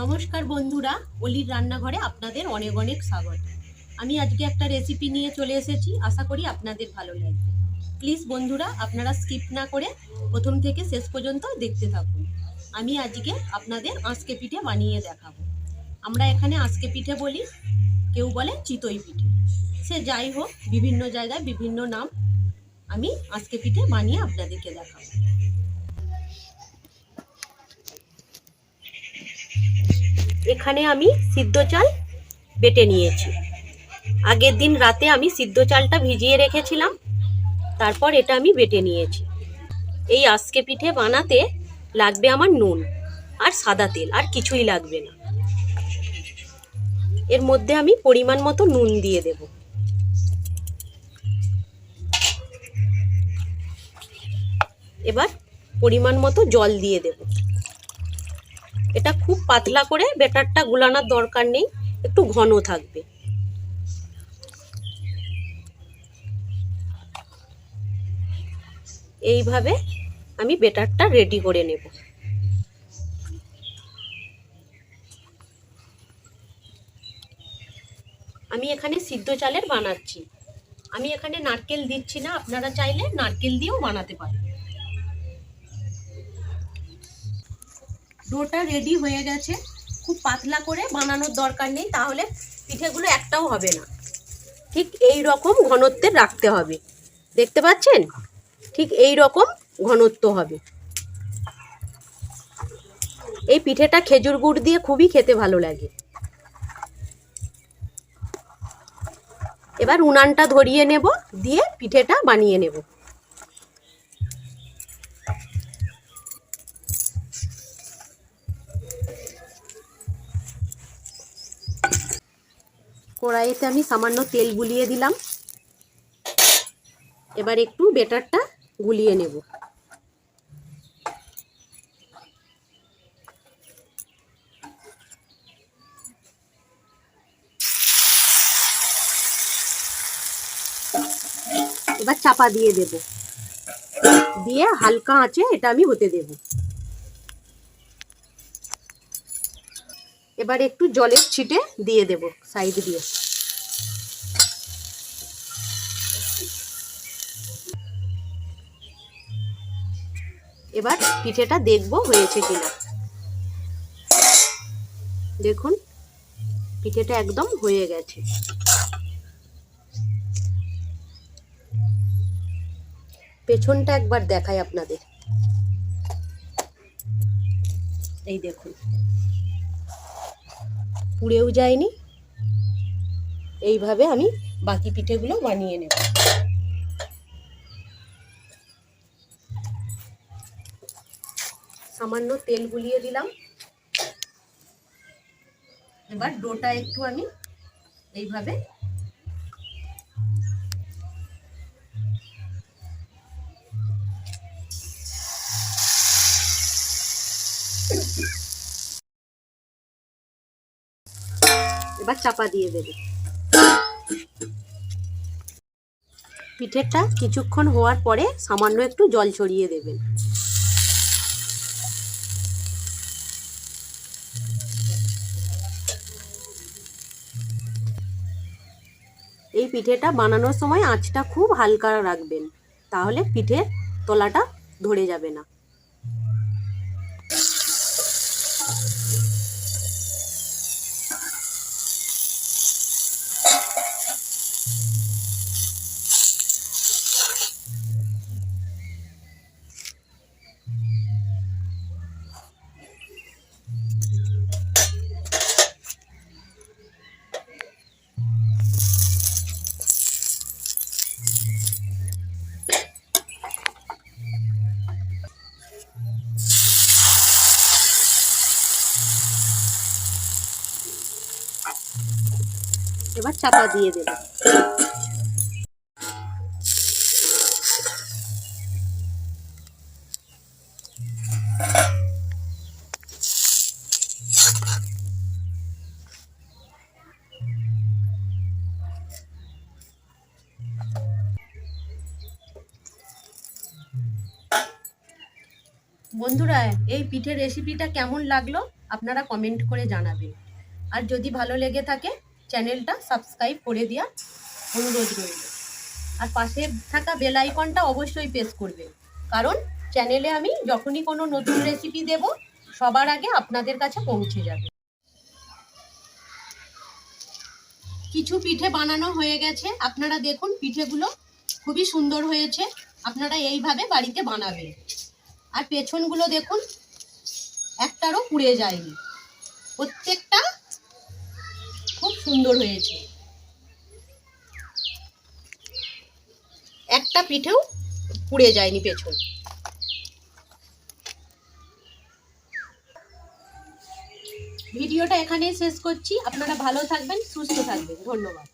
নমস্কার বন্ধুরা, অলির রান্নাঘরে আপনাদের অনেক অনেক স্বাগত। আমি আজকে একটা রেসিপি নিয়ে চলে এসেছি, আশা করি আপনাদের ভালো লাগবে। প্লিজ বন্ধুরা, আপনারা স্কিপ না করে প্রথম থেকে শেষ পর্যন্ত দেখতে থাকুন। আমি আজকে আপনাদের আঁচকে পিঠে বানিয়ে দেখাবো। আমরা এখানে আঁচকে পিঠে বলি, কেউ বলে চিতই পিঠে। সে যাই হোক, বিভিন্ন জায়গায় বিভিন্ন নাম। আমি আঁচকে পিঠে বানিয়ে আপনাদেরকে দেখাবো। এখানে আমি সিদ্ধ চাল বেটে নিয়েছি। আগের দিন রাতে আমি সিদ্ধ চালটা ভিজিয়ে রেখেছিলাম, তারপর এটা আমি বেটে নিয়েছি। এই আঁচকে পিঠে বানাতে লাগবে আমার নুন আর সাদা তেল, আর কিছুই লাগবে না। এর মধ্যে আমি পরিমাণ মতো নুন দিয়ে দেব। এবার পরিমাণ মতো জল দিয়ে দেব। এটা খুব পাতলা করে ব্যাটারটা গুলানোর দরকার নেই, একটু ঘন থাকবে। এইভাবে আমি ব্যাটারটা রেডি করে নেব। আমি এখানে সিদ্ধ চালের বানাচ্ছি। আমি এখানে নারকেল দিচ্ছি না, আপনারা চাইলে নারকেল দিয়েও বানাতে পারেন। ডোটা রেডি হয়ে গেছে। খুব পাতলা করে বানানোর দরকার নেই, তাহলে পিঠেগুলো একটাও হবে না। ঠিক এই রকম ঘনত্বের রাখতে হবে। দেখতে পাচ্ছেন? ঠিক এই রকম ঘনত্ব হবে। এই পিঠেটা খেজুর গুড় দিয়ে খুবই খেতে ভালো লাগে। এবার উনানটা ধরিয়ে নেব, দিয়ে পিঠেটা বানিয়ে নেব। কড়াইতে আমি সামান্য তেল গুলিয়ে দিলাম। এবার একটু ব্যাটারটা গুলিয়ে নেব। এবার চাপা দিয়ে দেব, দিয়ে হালকা আঁচে এটা আমি হতে দেব। এবার একটু জলের ছিটে দিয়ে দেব সাইড দিয়ে। এবার পিঠেটা দেখব হয়েছে কিনা। দেখুন, পিঠেটা একদম হয়ে গেছে। পেছনটা একবার দেখাই আপনাদের। এই দেখুন, পুড়েও যায়নি। এইভাবে আমি বাকি পিঠেগুলো বানিয়ে নেব। সামান্য তেল গুলিয়ে দিলাম। এবার ডোটা একটু আমি এইভাবে এবার চাপা দিয়ে দেব। পিঠেটা কিছুক্ষণ হওয়ার পরে সামান্য একটু জল ছড়িয়ে দেবেন। এই পিঠেটা বানানোর সময় আঁচটা খুব হালকা রাখবেন, তাহলে পিঠের তলাটা ধরে যাবে না। এবার চাপা দিয়ে দেব। বন্ধুরা, এই পিঠের রেসিপিটা কেমন লাগলো আপনারা কমেন্ট করে জানাবেন। আর যদি ভালো লেগে থাকে চ্যানেলটা সাবস্ক্রাইব করে দেওয়ার অনুরোধ রইল। আর পাশে থাকা বেল আইকনটা অবশ্যই প্রেস করবেন, কারণ চ্যানেলে আমি যখনই কোনো নতুন রেসিপি দেব সবার আগে আপনাদের কাছে পৌঁছে যাবে। কিছু পিঠে বানানো হয়ে গেছে, আপনারা দেখুন পিঠেগুলো খুবই সুন্দর হয়েছে। আপনারা এইভাবে বাড়িতে বানাবেন। আর পেছনগুলো দেখুন, একটারও পুড়ে যায়নি, প্রত্যেকটা খুব সুন্দর হয়েছে, একটা পিঠেও পুড়ে যায়নি পেছন। ভিডিওটা এখানেই শেষ করছি। আপনারা ভালো থাকবেন, সুস্থ থাকবেন। ধন্যবাদ।